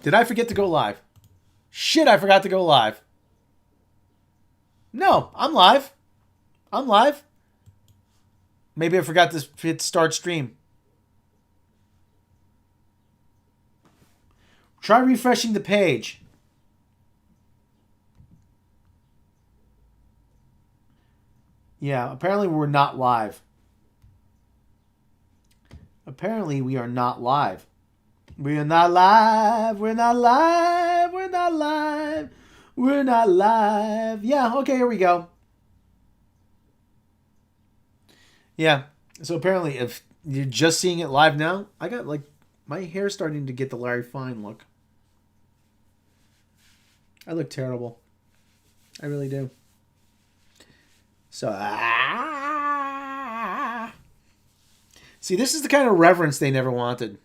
Did I forget to go live? Shit, I forgot to go live. No, I'm live. I'm live. Maybe I forgot to hit start stream. Try refreshing the page. Yeah, apparently we're not live. Apparently we are not live. We are not live. We're not live. We're not live. We're not live. Yeah, okay, here we go. Yeah, so apparently if you're just seeing it live now, I got like my hair starting to get the Larry Fine look. I look terrible. I really do. So, see, this is the kind of reverence they never wanted.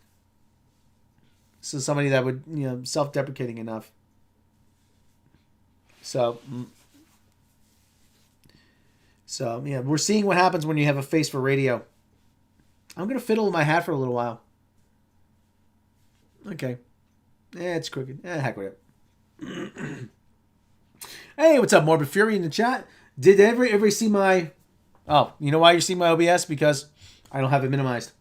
So somebody that would, self-deprecating enough. So yeah, we're seeing what happens when you have a face for radio. I'm going to fiddle with my hat for a little while. Okay. It's crooked. Heck with it. Hey, what's up, Morbid Fury in the chat? Did everybody see my... Oh, you know why you're seeing my OBS? Because I don't have it minimized.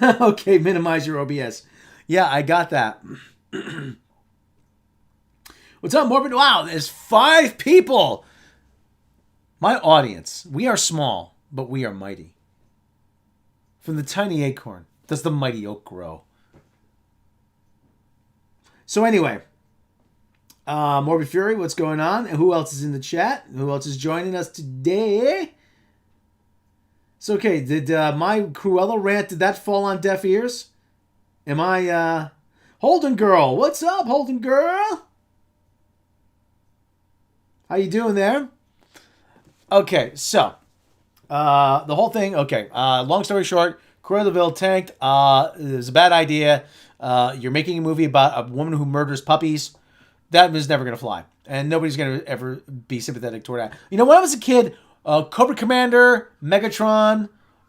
Okay, minimize your OBS. Yeah, I got that. What's up, Morbid? Wow, there's 5 people. My audience. We are small, but we are mighty. From the tiny acorn does the mighty oak grow. So anyway, Morbid Fury, what's going on? And who else is in the chat? Who else is joining us today? So, okay, did my Cruella rant, did that fall on deaf ears? Am I, Holden Girl, what's up, Holden Girl? How you doing there? Okay, so, the whole thing, okay, long story short, Cruellaville tanked, it was a bad idea. You're making a movie about a woman who murders puppies. That was never going to fly. And nobody's going to ever be sympathetic toward that. You know, when I was a kid, Cobra Commander, Megatron,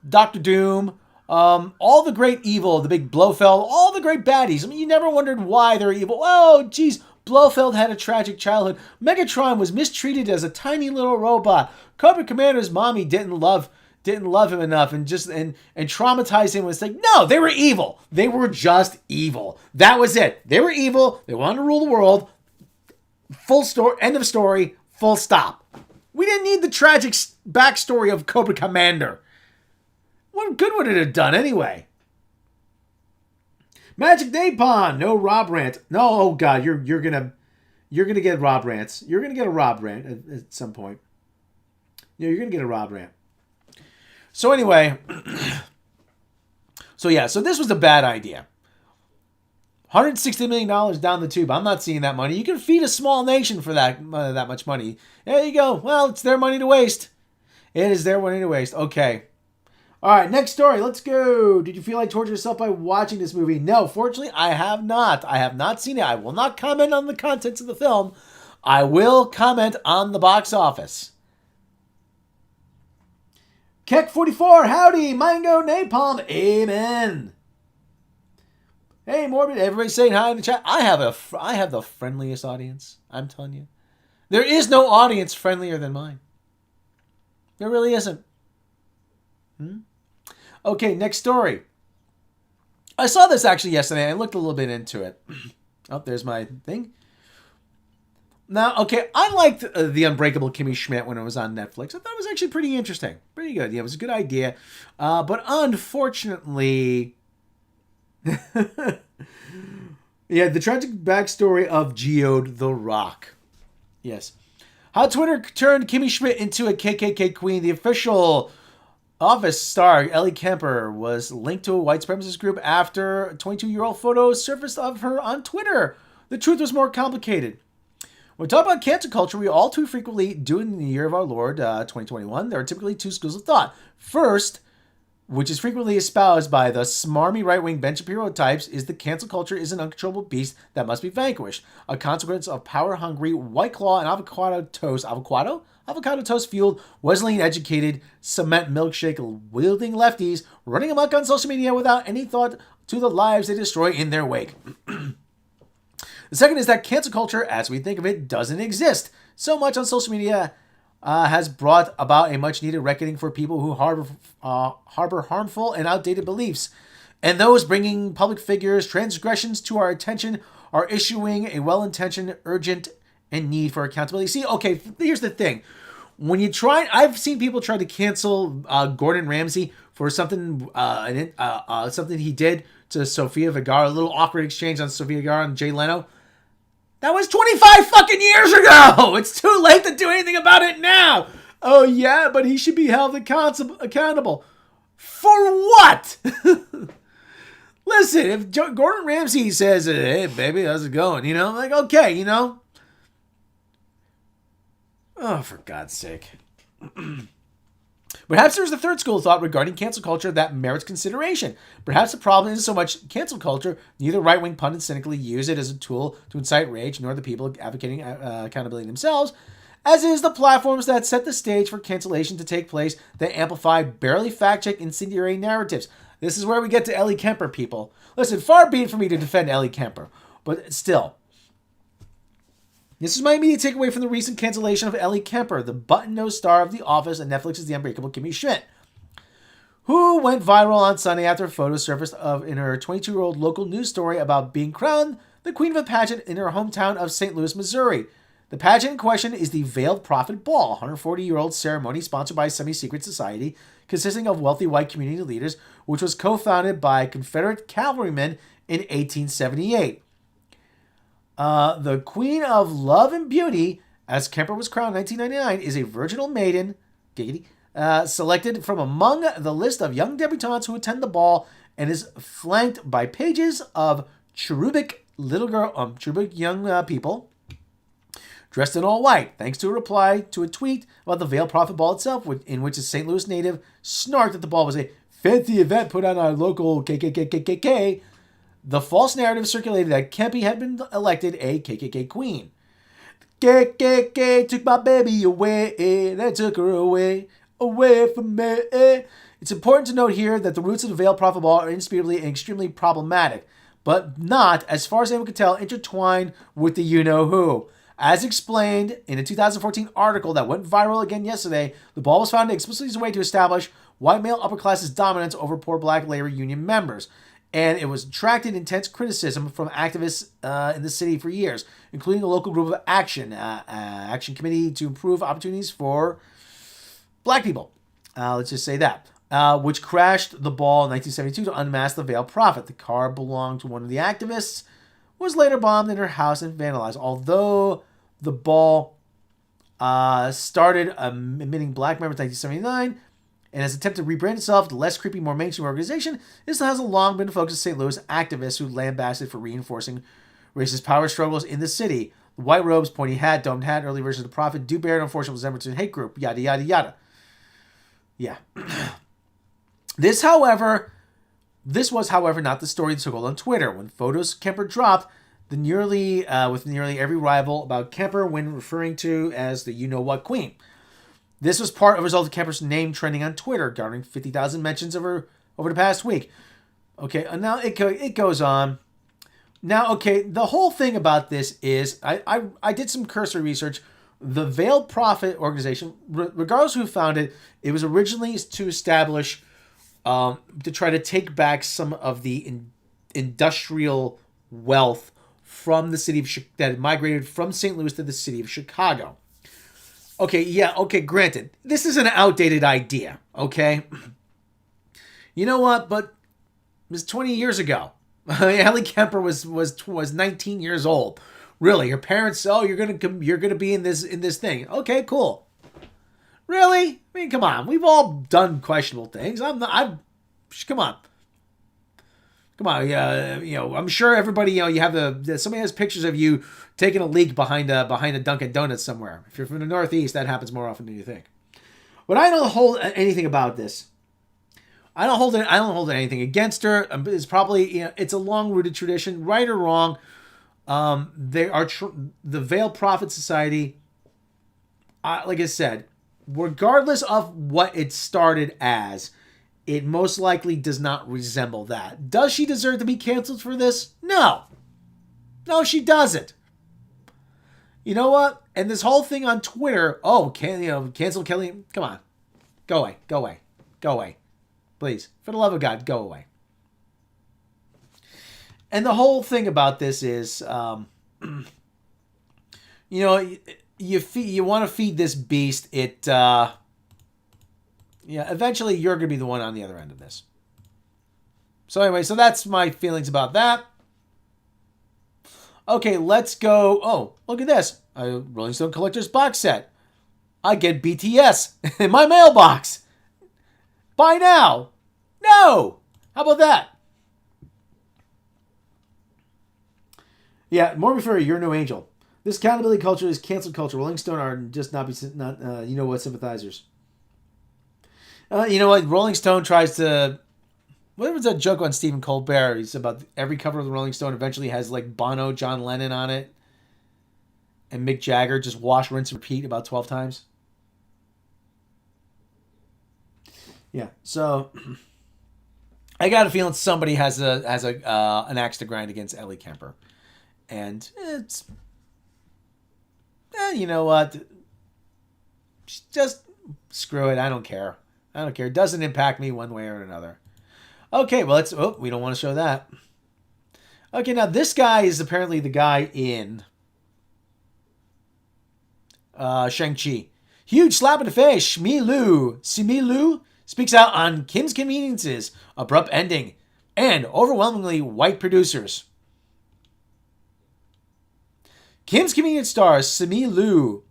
Doctor Doom, all the great evil, the big Blofeld, all the great baddies. I mean, you never wondered why they're evil. Oh, geez, Blofeld had a tragic childhood. Megatron was mistreated as a tiny little robot. Cobra Commander's mommy didn't love him enough and traumatized him. Was like, no, they were evil. They were just evil. That was it. They were evil. They wanted to rule the world. Full story. End of story. Full stop. We didn't need the tragic backstory of Cobra Commander. What good would it have done anyway? Magic Napon. No Rob rant. No, oh God, you're gonna get Rob rants. You're gonna get a Rob rant at some point. Yeah, you're gonna get a Rob rant. So anyway, so this was a bad idea. $160 million down the tube. I'm not seeing that money. You can feed a small nation for that much money. There you go. Well, it's their money to waste. It is their money to waste. Okay. All right, next story. Let's go. Did you feel like torture yourself by watching this movie? No, fortunately, I have not. I have not seen it. I will not comment on the contents of the film. I will comment on the box office. Keck44, howdy. Mango Napalm, amen. Hey, Morbid, everybody's saying hi in the chat. I have the friendliest audience. I'm telling you. There is no audience friendlier than mine. There really isn't. Okay, next story. I saw this actually yesterday. I looked a little bit into it. Oh, there's my thing. Now, okay, I liked The Unbreakable Kimmy Schmidt when it was on Netflix. I thought it was actually pretty interesting. Pretty good. Yeah, it was a good idea. But unfortunately... yeah, the tragic backstory of Geode the Rock. Yes. How Twitter turned Kimmy Schmidt into a KKK queen. The official Office star Ellie Kemper was linked to a white supremacist group after a 22-year-old photo surfaced of her on Twitter. The truth was more complicated. When we talk about cancel culture, we all too frequently do in the year of our Lord, 2021. There are typically 2 schools of thought. First, which is frequently espoused by the smarmy right-wing Ben Shapiro types, is the cancel culture is an uncontrollable beast that must be vanquished, a consequence of power-hungry, White Claw and avocado toast fueled, Wesleyan-educated, cement milkshake-wielding lefties running amok on social media without any thought to the lives they destroy in their wake. The second is that cancel culture, as we think of it, doesn't exist. So much on social media has brought about a much-needed reckoning for people who harbor harmful and outdated beliefs. And those bringing public figures' transgressions to our attention are issuing a well-intentioned, urgent, and need for accountability. See, okay, here's the thing. When you try, I've seen people try to cancel Gordon Ramsay for something something he did to Sofia Vergara, a little awkward exchange on Sofia Vergara and Jay Leno. That was 25 fucking years ago! It's too late to do anything about it now! Oh yeah, but he should be held accountable. For what? Listen, if Gordon Ramsay says, hey baby, how's it going? You know, like, okay, you know. Oh, for God's sake. Perhaps there's a third school of thought regarding cancel culture that merits consideration. Perhaps the problem isn't so much cancel culture. Neither right-wing pundits cynically use it as a tool to incite rage, nor the people advocating accountability themselves, as is the platforms that set the stage for cancellation to take place that amplify barely fact-check incendiary narratives. This is where we get to Ellie Kemper, people. Listen, far be it for me to defend Ellie Kemper, but still. This is my immediate takeaway from the recent cancellation of Ellie Kemper, the button-nosed star of The Office and Netflix's The Unbreakable Kimmy Schmidt, who went viral on Sunday after photos surfaced in her 22-year-old local news story about being crowned the queen of a pageant in her hometown of St. Louis, Missouri. The pageant in question is the Veiled Prophet Ball, a 140-year-old ceremony sponsored by a semi-secret society consisting of wealthy white community leaders, which was co-founded by Confederate cavalrymen in 1878. The Queen of Love and Beauty, as Kemper was crowned in 1999, is a virginal maiden, selected from among the list of young debutantes who attend the ball, and is flanked by pages of cherubic young people dressed in all white, thanks to a reply to a tweet about the Veiled Prophet Ball itself, in which a St. Louis native snarked that the ball was a fancy event put on our local KKK. The false narrative circulated that Kempe had been elected a KKK queen. KKK took my baby away, they took her away from me. It's important to note here that the roots of the Veiled Prophet Ball are indisputably and extremely problematic, but not, as far as anyone can tell, intertwined with the you-know-who. As explained in a 2014 article that went viral again yesterday, the ball was founded explicitly as a way to establish white male upper class's dominance over poor black labor union members. And it was attracted intense criticism from activists in the city for years, including a local group of Action Committee to improve opportunities for black people. Let's just say that. Which crashed the ball in 1972 to unmask the Veiled Prophet. The car belonged to one of the activists, was later bombed in her house and vandalized. Although the ball started admitting black members in 1979, and has attempted to rebrand itself to a less creepy, more mainstream organization, this has long been the focus of St. Louis activists who lambasted for reinforcing racist power struggles in the city. The white robes, pointy hat, domed hat, early versions of the prophet do bear an unfortunate resemblance to a hate group, yada, yada, yada. Yeah. This was, however, not the story that took hold on Twitter. When photos Kemper dropped, with nearly every rival about Kemper when referring to as the you-know-what queen. This was part of a result of Kemper's name trending on Twitter, garnering 50,000 mentions over the past week. Okay, and now it goes on. Now, okay, the whole thing about this is, I did some cursory research. The Veiled Prophet organization, regardless of who founded it, it was originally to establish, to try to take back some of the industrial wealth from the city of that had migrated from St. Louis to the city of Chicago. Okay, yeah, okay, granted, this is an outdated idea, okay? You know what, but it was 20 years ago. Ellie Kemper was 19 years old. Really, her parents, you're gonna be in this thing. Okay, cool. Really? I mean, come on, we've all done questionable things. Come on, I'm sure everybody, you have somebody has pictures of you taking a leak behind a Dunkin' Donuts somewhere. If you're from the Northeast, that happens more often than you think. But I don't hold anything about this. I don't hold anything against her. It's probably, it's a long-rooted tradition, right or wrong. They are the Veil Prophet Society. Like I said, regardless of what it started as, it most likely does not resemble that. Does she deserve to be canceled for this? No. No, she doesn't. You know what? And this whole thing on Twitter, cancel Kelly. Come on. Go away. Go away. Go away. Please. For the love of God, go away. And the whole thing about this is, you want to feed this beast. Eventually you're going to be the one on the other end of this. So anyway, so that's my feelings about that. Okay, let's go. Oh, look at this. A Rolling Stone Collector's box set. I get BTS in my mailbox. Buy now. No. How about that? Yeah, Morgan Fury, you're no angel. This accountability culture is canceled culture. Rolling Stone are just not sympathizers. You know what? Rolling Stone tries to... What was that joke on Stephen Colbert? He's about every cover of the Rolling Stone eventually has like Bono, John Lennon on it. And Mick Jagger, just wash, rinse, repeat about 12 times. Yeah, so... I got a feeling somebody has an axe to grind against Ellie Kemper. And it's... you know what? Just screw it. I don't care. It doesn't impact me one way or another. Okay, well, we don't want to show that. Okay, now this guy is apparently the guy in Shang-Chi. Huge slap in the face. Simu Liu speaks out on Kim's Convenience's abrupt ending and overwhelmingly white producers. Kim's Convenience stars Simu Liu.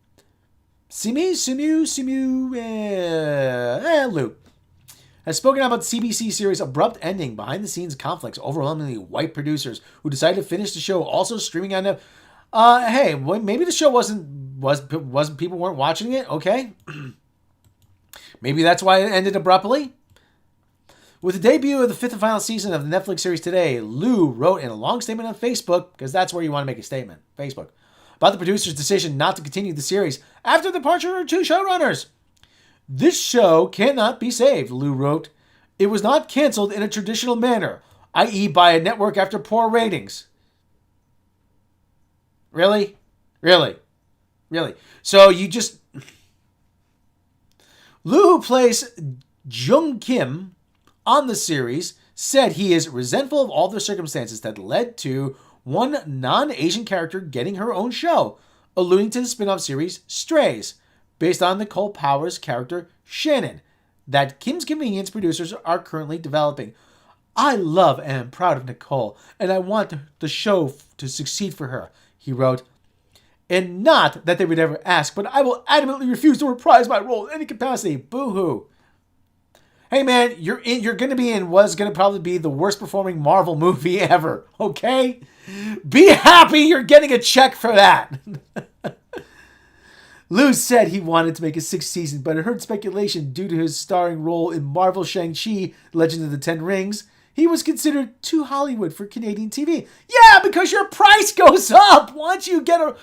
Liu has spoken about the CBC series' abrupt ending, behind-the-scenes conflicts, overwhelmingly white producers who decided to finish the show, also streaming on the... hey, maybe the show wasn't people weren't watching it, okay? Maybe that's why it ended abruptly. With the debut of the fifth and final season of the Netflix series today, Liu wrote in a long statement on Facebook, because that's where you want to make a statement, Facebook, about the producer's decision not to continue the series after the departure of two showrunners. This show cannot be saved, Liu wrote. It was not canceled in a traditional manner, i.e. by a network after poor ratings. Really? So you just... Liu, who plays Jung Kim on the series, said he is resentful of all the circumstances that led to one non-Asian character getting her own show, alluding to the spin-off series Strays, based on Nicole Powers' character Shannon, that Kim's Convenience producers are currently developing. I love and am proud of Nicole, and I want the show to succeed for her, he wrote. And not that they would ever ask, but I will adamantly refuse to reprise my role in any capacity. Boo-hoo. Hey man, you're going to be in what's going to probably be the worst performing Marvel movie ever, okay? Be happy you're getting a check for that. Liu said he wanted to make a sixth season, but it heard speculation due to his starring role in Marvel Shang-Chi, Legend of the Ten Rings. He was considered too Hollywood for Canadian TV. Yeah, because your price goes up once you get a...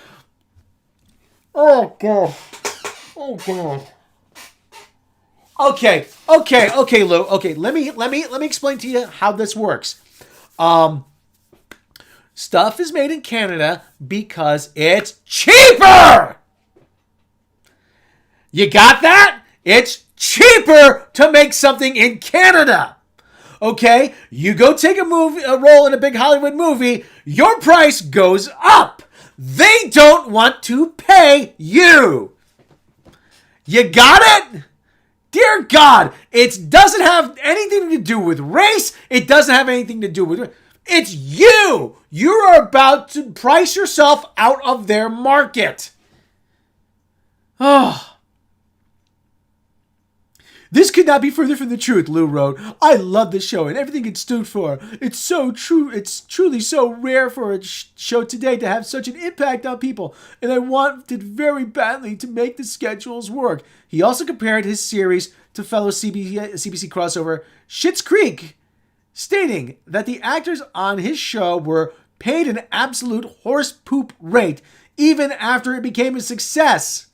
Oh, God. Okay, Lou. Okay, let me explain to you how this works. Stuff is made in Canada because it's cheaper. You got that? It's cheaper to make something in Canada. Okay? You go take a role in a big Hollywood movie, your price goes up. They don't want to pay you. You got it? Dear God, it doesn't have anything to do with race. It doesn't have anything to do with... It's you. You're about to price yourself out of their market. Oh. This could not be further from the truth, Liu wrote. I love this show and everything it stood for. It's so true. It's truly so rare for a show today to have such an impact on people, and I wanted very badly to make the schedules work. He also compared his series to fellow CBC crossover Schitt's Creek, stating that the actors on his show were paid an absolute horse poop rate even after it became a success.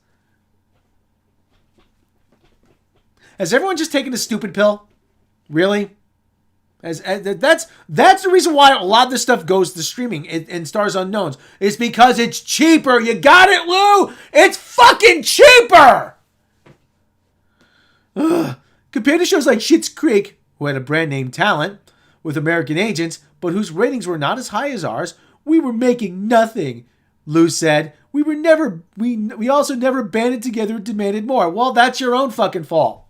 Has everyone just taken a stupid pill? Really? That's the reason why a lot of this stuff goes to streaming and Stars Unknowns. It's because it's cheaper. You got it, Lou? It's fucking cheaper! Compared to shows like Schitt's Creek, who had a brand name talent with American agents, but whose ratings were not as high as ours, we were making nothing, Lou said. We also never banded together and demanded more. Well, that's your own fucking fault.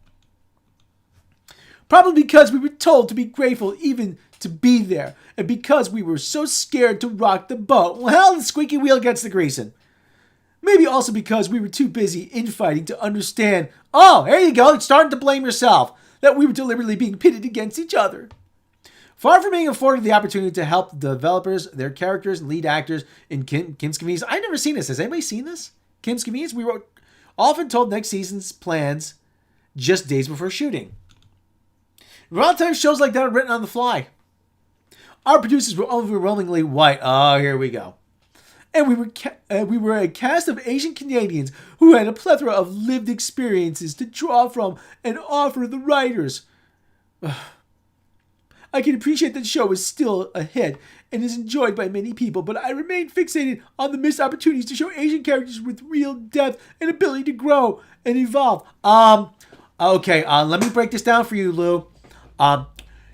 Probably because we were told to be grateful even to be there, and because we were so scared to rock the boat. Well, the squeaky wheel gets the greasing. Maybe also because we were too busy infighting to understand, oh, there you go, it's starting to blame yourself, that we were deliberately being pitted against each other. Far from being afforded the opportunity to help the developers, their characters, and lead actors in Kim's Convenience. I've never seen this. Has anybody seen this? Kim's Convenience? We were often told next season's plans just days before shooting. A lot of times shows like that are written on the fly. Our producers were overwhelmingly white. Oh, here we go. And we were a cast of Asian Canadians who had a plethora of lived experiences to draw from and offer the writers. I can appreciate that the show is still a hit and is enjoyed by many people, but I remain fixated on the missed opportunities to show Asian characters with real depth and ability to grow and evolve. Okay, let me break this down for you, Lou.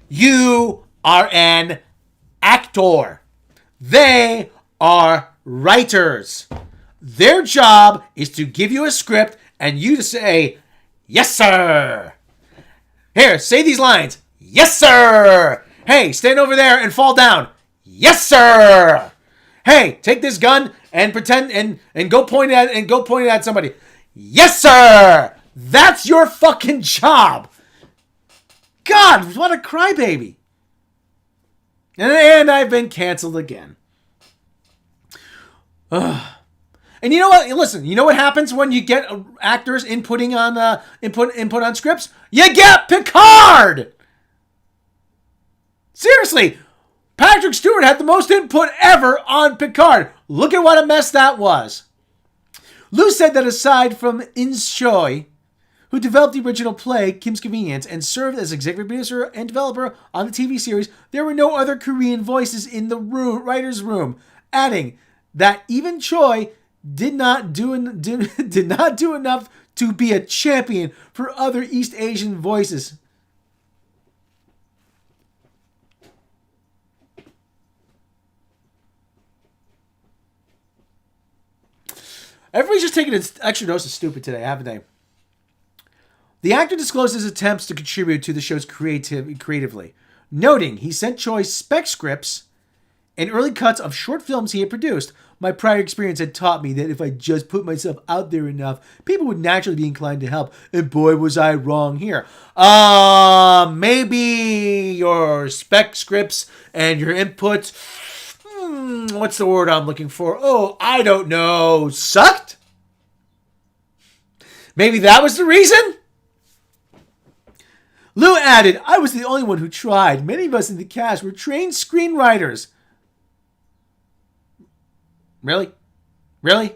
You are an actor. They are writers. Their job is to give you a script and you to say, yes, sir. Here, say these lines. Yes, sir. Hey, stand over there and fall down. Yes, sir. Hey, take this gun and pretend and go point it at somebody. Yes, sir. That's your fucking job. God, what a crybaby. And I've been canceled again. And you know what? Listen, you know what happens when you get actors input on scripts? You get Picard! Seriously, Patrick Stewart had the most input ever on Picard. Look at what a mess that was. Lou said that aside from In Choi, who developed the original play, Kim's Convenience, and served as executive producer and developer on the TV series, there were no other Korean voices in the writer's room, adding that even Choi did not do enough to be a champion for other East Asian voices. Everybody's just taking an extra dose of stupid today, haven't they? The actor disclosed his attempts to contribute to the show's creatively, noting he sent Choi spec scripts and early cuts of short films he had produced. My prior experience had taught me that if I just put myself out there enough, people would naturally be inclined to help. And boy, was I wrong here. Maybe your spec scripts and your input, what's the word I'm looking for? Oh, I don't know. Sucked? Maybe that was the reason? Lou added, I was the only one who tried. Many of us in the cast were trained screenwriters. Really? Really?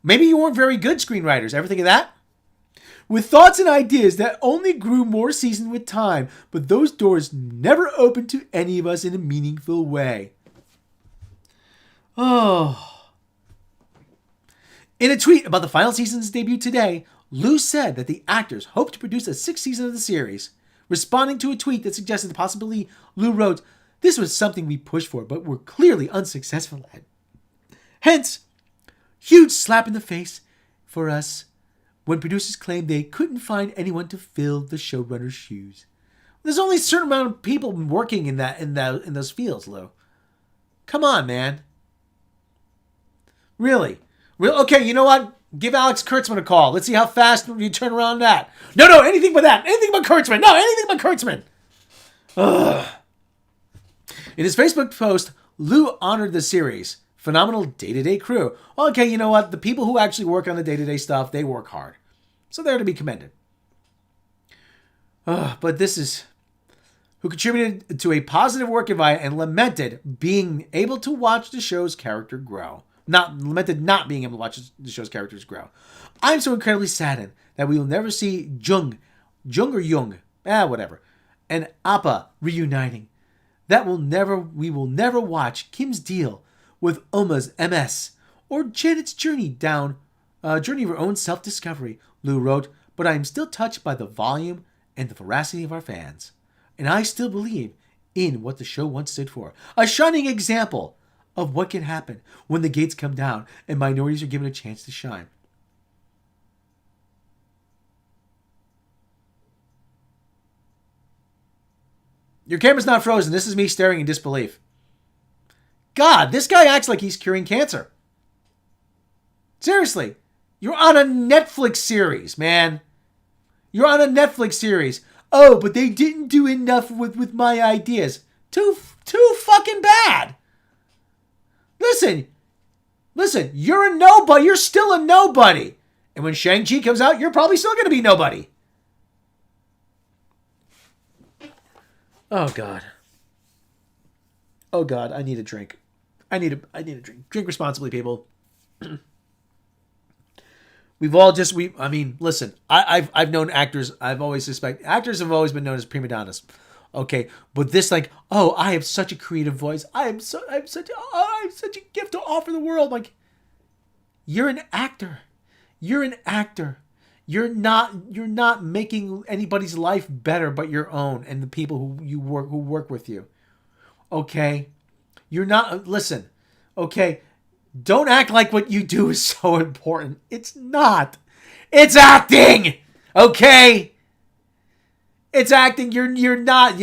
Maybe you weren't very good screenwriters. Ever think of that? With thoughts and ideas that only grew more seasoned with time, but those doors never opened to any of us in a meaningful way. Oh. In a tweet about the final season's debut today, Lou said that the actors hope to produce a sixth season of the series. Responding to a tweet that suggested the possibility, Lou wrote, "This was something we pushed for, but were clearly unsuccessful at. Hence, huge slap in the face for us when producers claimed they couldn't find anyone to fill the showrunner's shoes." There's only a certain amount of people working in those fields, Lou. Come on, man. Really? Okay, you know what? Give Alex Kurtzman a call. Let's see how fast you turn around that. No, anything but that. Anything but Kurtzman. No, anything but Kurtzman. Ugh. In his Facebook post, Lou honored the series' phenomenal day-to-day crew. Okay, you know what? The people who actually work on the day-to-day stuff, they work hard. So they're to be commended. But this is who contributed to a positive work environment and lamented being able to watch the show's character grow. Lamented not being able to watch the show's characters grow. I'm so incredibly saddened that we will never see Jung or Jung, whatever, and Appa reuniting. We will never watch Kim's deal with Oma's MS or Janet's journey of her own self-discovery, Lou wrote, but I am still touched by the volume and the veracity of our fans. And I still believe in what the show once stood for. A shining example of what can happen when the gates come down and minorities are given a chance to shine. Your camera's not frozen. This is me staring in disbelief. God, this guy acts like he's curing cancer. Seriously. You're on a Netflix series, man. You're on a Netflix series. Oh, but they didn't do enough with my ideas. Too fucking bad. Listen, you're a nobody. You're still a nobody. And when Shang-Chi comes out, you're probably still going to be nobody. Oh, God. Oh, God, I need a drink. I need a drink. Drink responsibly, people. Listen, I've known actors. Actors have always been known as prima donnas. Okay, but this I have such a creative voice. I have such a gift to offer the world. Like, you're an actor. You're an actor. You're not making anybody's life better but your own and the people who work with you. Okay? You're not listen. Okay? Don't act like what you do is so important. It's not. It's acting. Okay? It's acting. You're not.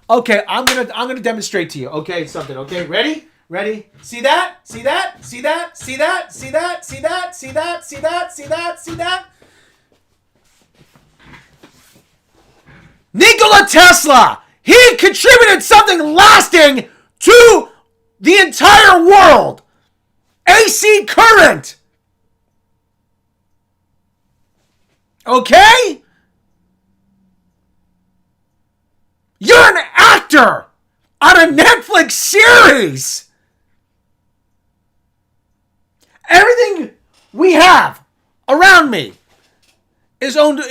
Okay, I'm gonna demonstrate to you. Okay, something. Okay, ready? See that? See that? See that? See that? See that? See that? See that? See that? See that? See that? Nikola Tesla! He contributed something lasting to the entire world! AC current! Okay? You're an actor on a Netflix series! Everything we have around me is owned...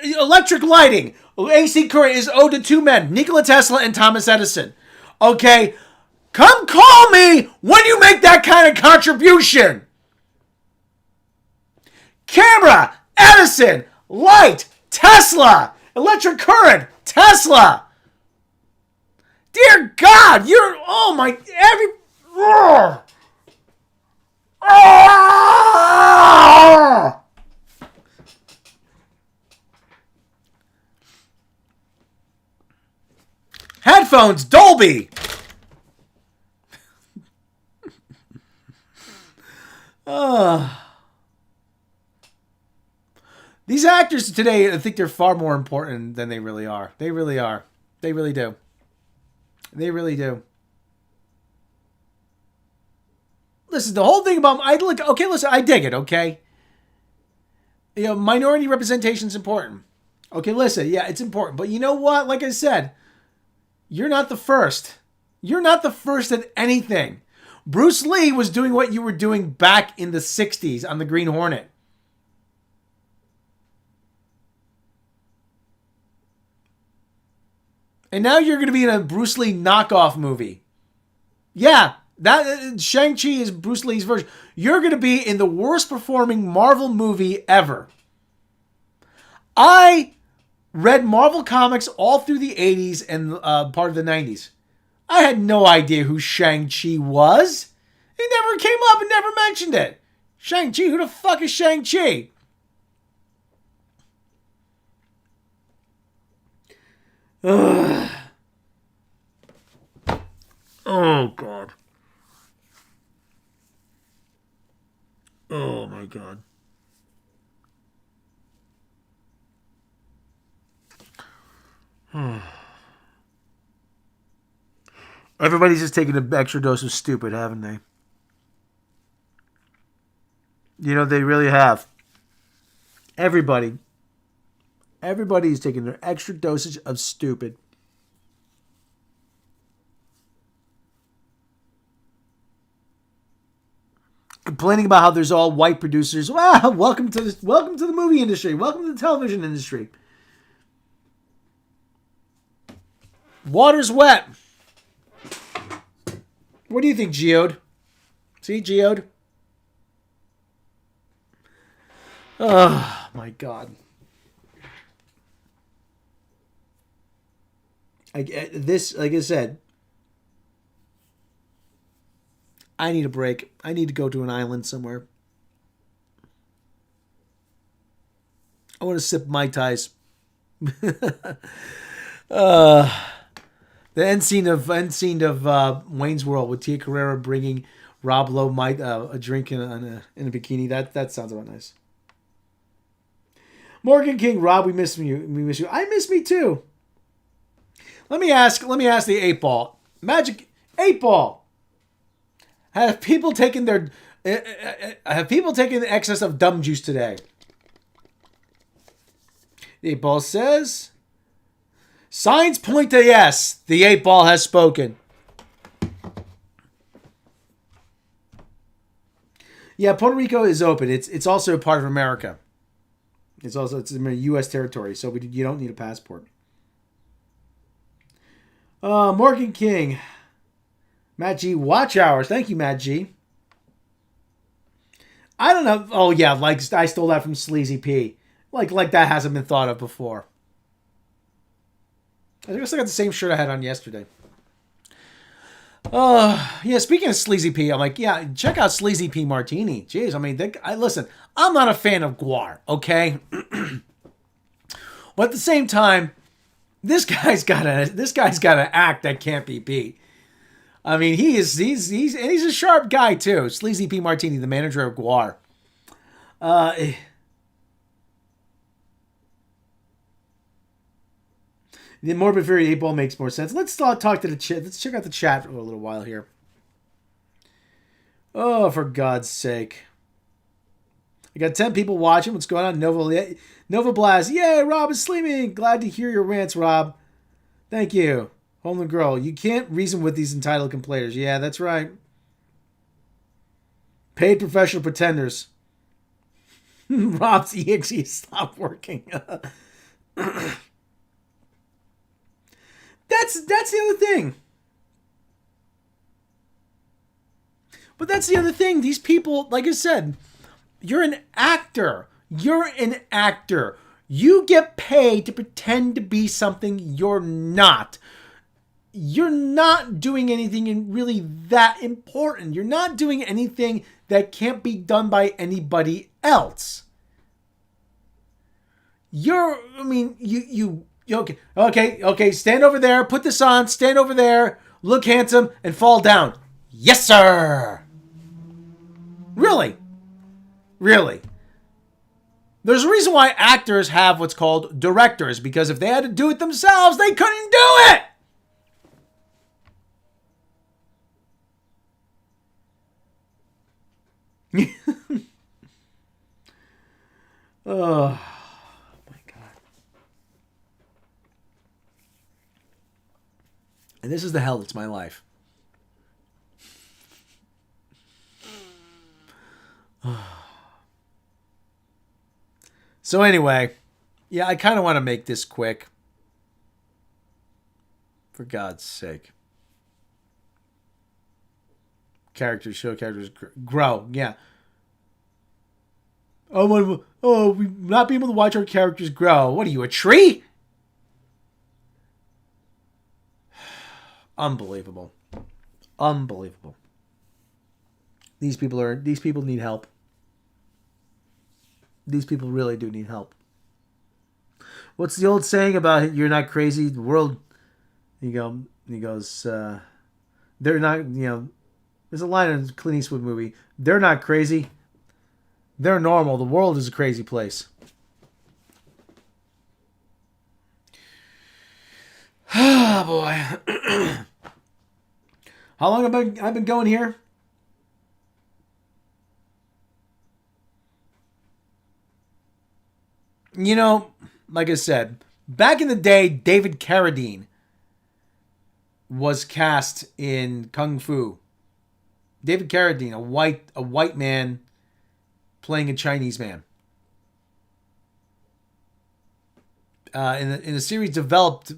electric lighting... AC current is owed to two men, Nikola Tesla and Thomas Edison. Okay? Come call me when you make that kind of contribution. Camera, Edison, light, Tesla, electric current, Tesla. Dear God, you're, oh my, every, oh. Oh. Headphones, Dolby. These actors today, I think they're far more important than they really are. They really are. They really do. They really do. Listen, the whole thing about I dig it, okay? You know, minority representation is important. Okay, listen, yeah, it's important. But you know what? Like I said, you're not the first. You're not the first at anything. Bruce Lee was doing what you were doing back in the 60s on the Green Hornet. And now you're going to be in a Bruce Lee knockoff movie. Yeah, that Shang-Chi is Bruce Lee's version. You're going to be in the worst performing Marvel movie ever. I read Marvel comics all through the 80s and part of the 90s. I had no idea who Shang-Chi was. It never came up and never mentioned it. Shang-Chi? Who the fuck is Shang-Chi? Ugh. Oh, God. Oh, my God. Everybody's just taking an extra dose of stupid, haven't they? You know, they really have. Everybody. Everybody's taking their extra dosage of stupid. Complaining about how there's all white producers. Wow, welcome to the movie industry. Welcome to the television industry. Water's wet. What do you think, Geode? See, Geode? Oh, my God. This, like I said, I need a break. I need to go to an island somewhere. I want to sip Mai Tais. The end scene of Wayne's World with Tia Carrera bringing Rob Lowe a drink in a bikini. That sounds about nice. Morgan King, Rob, we miss you. We miss you. I miss me too. Let me ask the 8-Ball. Magic 8-Ball. Have people taken the excess of dumb juice today? The 8-Ball says, signs point to yes. The 8-Ball has spoken. Yeah, Puerto Rico is open. It's also a part of America. It's in U.S. territory, so you don't need a passport. Morgan King, Matt G, watch hours. Thank you, Matt G. I don't know. Oh yeah, like I stole that from Sleazy P. Like that hasn't been thought of before. I think I still got the same shirt I had on yesterday. Yeah, speaking of Sleazy P, I'm like, yeah, check out Sleazy P Martini. Jeez, I mean, listen, I'm not a fan of Guar, okay? But at the same time, this guy's got an act that can't be beat. I mean, he's a sharp guy too. Sleazy P Martini, the manager of Guar. The Morbid Fury 8-Ball makes more sense. Let's talk to the chat. Let's check out the chat for a little while here. Oh, for God's sake. I got 10 people watching. What's going on? Nova Blast. Yay, Rob is sleeping. Glad to hear your rants, Rob. Thank you. Homeland Girl. You can't reason with these entitled complainers. Yeah, that's right. Paid professional pretenders. Rob's EXE stopped working. That's the other thing. But that's the other thing. These people, like I said, you're an actor. You're an actor. You get paid to pretend to be something you're not. You're not doing anything really that important. You're not doing anything that can't be done by anybody else. Okay, stand over there, put this on, stand over there, look handsome, and fall down. Yes, sir! Really? There's a reason why actors have what's called directors, because if they had to do it themselves, they couldn't do it! Oh. And this is the hell that's my life. So anyway, yeah, I kind of want to make this quick. For God's sake. Characters grow. Yeah. We not being able to watch our characters grow. What are you, a tree? Unbelievable. These people need help. These people really do need help. What's the old saying about you're not crazy? The world, he goes, they're not, there's a line in the Clint Eastwood movie. They're not crazy. They're normal. The world is a crazy place. Oh, boy. How long have I been going here? You know, like I said, back in the day, David Carradine was cast in Kung Fu. David Carradine, a white man playing a Chinese man. In the series developed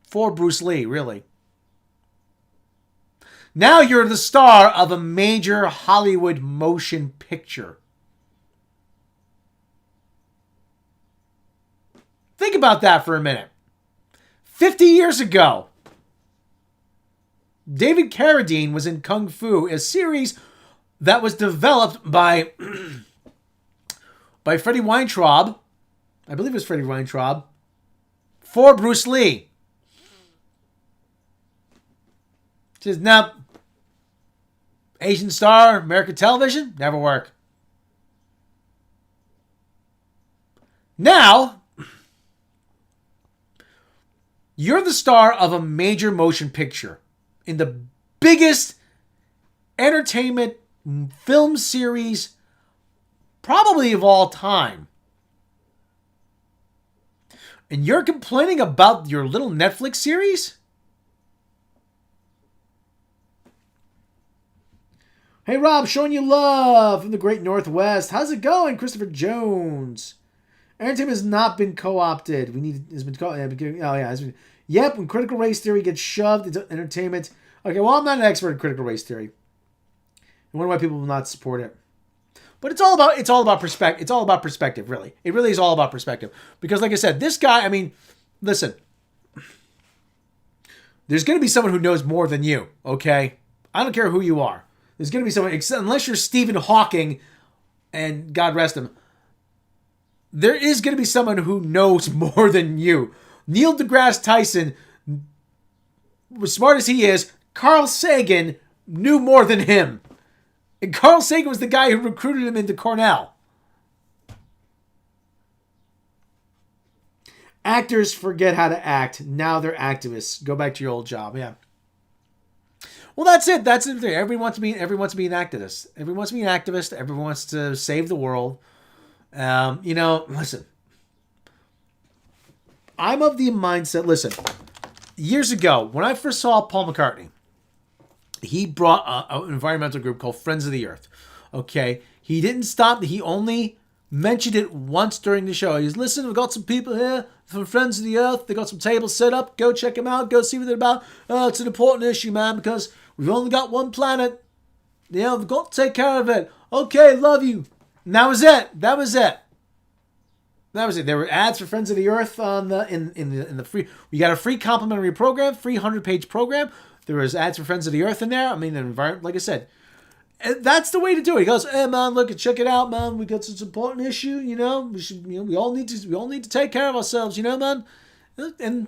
for Bruce Lee, really. Now you're the star of a major Hollywood motion picture. Think about that for a minute. 50 years ago, David Carradine was in Kung Fu, a series that was developed by Freddie Weintraub. I believe it was Freddie Weintraub. For Bruce Lee. Says, nope. Asian star, American television, never work. Now, you're the star of a major motion picture in the biggest entertainment film series probably of all time. And you're complaining about your little Netflix series? Hey Rob, showing you love from the Great Northwest. How's it going, Christopher Jones? Entertainment has not been co-opted. Yep, when critical race theory gets shoved into entertainment. Okay, well, I'm not an expert in critical race theory. I wonder why people will not support it. But it's all about perspective. It's all about perspective, really. It really is all about perspective. Because like I said, this guy, I mean, listen. There's going to be someone who knows more than you, okay? I don't care who you are. There's going to be someone, unless you're Stephen Hawking, and God rest him, there is going to be someone who knows more than you. Neil deGrasse Tyson, as smart as he is, Carl Sagan knew more than him. And Carl Sagan was the guy who recruited him into Cornell. Actors forget how to act. Now they're activists. Go back to your old job. Yeah. Well, that's it. That's the thing. Everyone wants to be an activist. Everyone wants to be an activist. Everyone wants to save the world. Listen. I'm of the mindset. Listen, years ago, when I first saw Paul McCartney, he brought an environmental group called Friends of the Earth. Okay, he didn't stop. He only mentioned it once during the show. He's, listen, we've got some people here from Friends of the Earth. They got some tables set up. Go check them out. Go see what they're about. It's an important issue, man, because we've only got one planet. We've got to take care of it. Okay, love you. And that was it. That was it. There were ads for Friends of the Earth on in the free. We got a free complimentary program, free 100-page program. There was ads for Friends of the Earth in there. I mean, the environment, like I said, that's the way to do it. He goes, "Hey man, look, check it out, man. We got this important issue. We should, we all need to take care of ourselves, man." And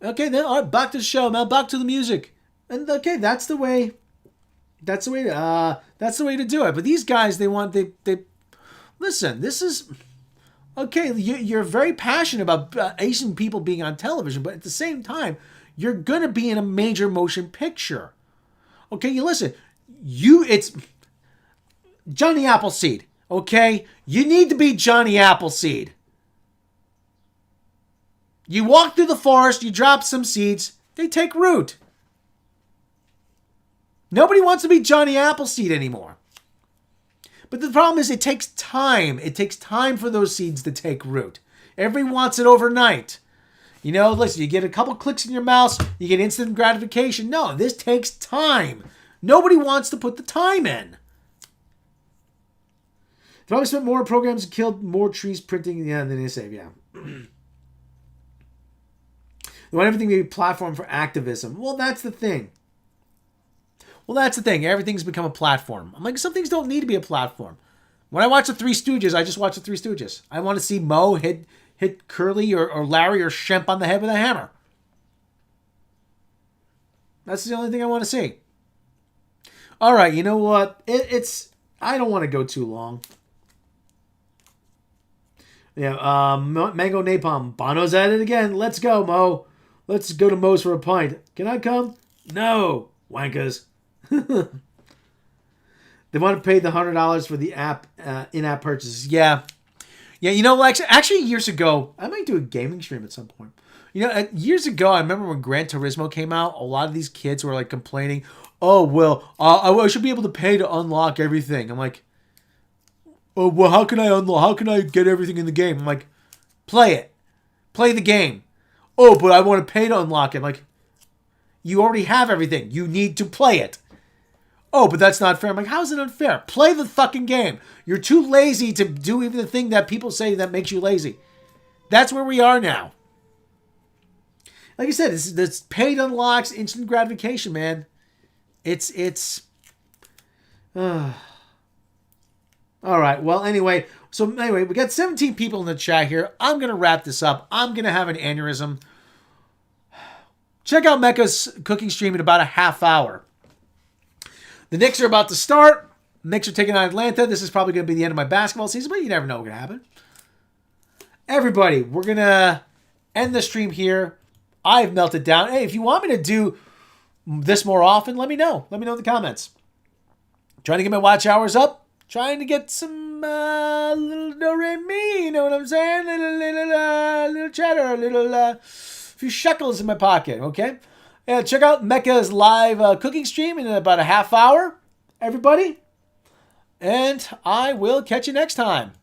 okay, then all right, back to the show, man. Back to the music. And okay, that's the way. That's the way to do it. But these guys, they listen. This is. Okay, you're very passionate about Asian people being on television, but at the same time, you're going to be in a major motion picture. Okay, you listen. It's Johnny Appleseed, okay? You need to be Johnny Appleseed. You walk through the forest, you drop some seeds, they take root. Nobody wants to be Johnny Appleseed anymore. But the problem is it takes time. It takes time for those seeds to take root. Everyone wants it overnight. Listen, you get a couple clicks in your mouse, you get instant gratification. No, this takes time. Nobody wants to put the time in. They probably spent more programs and killed more trees printing than they save, yeah. They want everything to be a platform for activism. Well, that's the thing. Everything's become a platform. I'm like, some things don't need to be a platform. When I watch the Three Stooges, I just watch the Three Stooges. I want to see Moe hit Curly or Larry or Shemp on the head with a hammer. That's the only thing I want to see. All right, you know what? I don't want to go too long. Yeah, Mango Napalm. Bono's at it again. Let's go, Mo. Let's go to Moe's for a pint. Can I come? No, wankers. They want to pay the $100 for the app in-app purchases. Yeah. Yeah, you know, actually years ago, I might do a gaming stream at some point. You know, years ago, I remember when Gran Turismo came out, a lot of these kids were like complaining, oh, well, I should be able to pay to unlock everything. I'm like, oh, well, how can I unlock? How can I get everything in the game? I'm like, play it. Play the game. Oh, but I want to pay to unlock it. I'm like, you already have everything. You need to play it. Oh, but that's not fair. I'm like, how is it unfair? Play the fucking game. You're too lazy to do even the thing that people say that makes you lazy. That's where we are now. Like I said, this paid unlocks, instant gratification, man. It's. All right. Well, anyway. So anyway, we got 17 people in the chat here. I'm gonna wrap this up. I'm gonna have an aneurysm. Check out Mecca's cooking stream in about a half hour. The Knicks are about to start. Knicks are taking on Atlanta. This is probably going to be the end of my basketball season, but you never know what's going to happen. Everybody, we're going to end the stream here. I've melted down. Hey, if you want me to do this more often, let me know. Let me know in the comments. Trying to get my watch hours up. Trying to get some little do-re-mi, you know what I'm saying? Little cheddar, few shekels in my pocket, okay? Check out Mecca's live cooking stream in about a half hour, everybody. And I will catch you next time.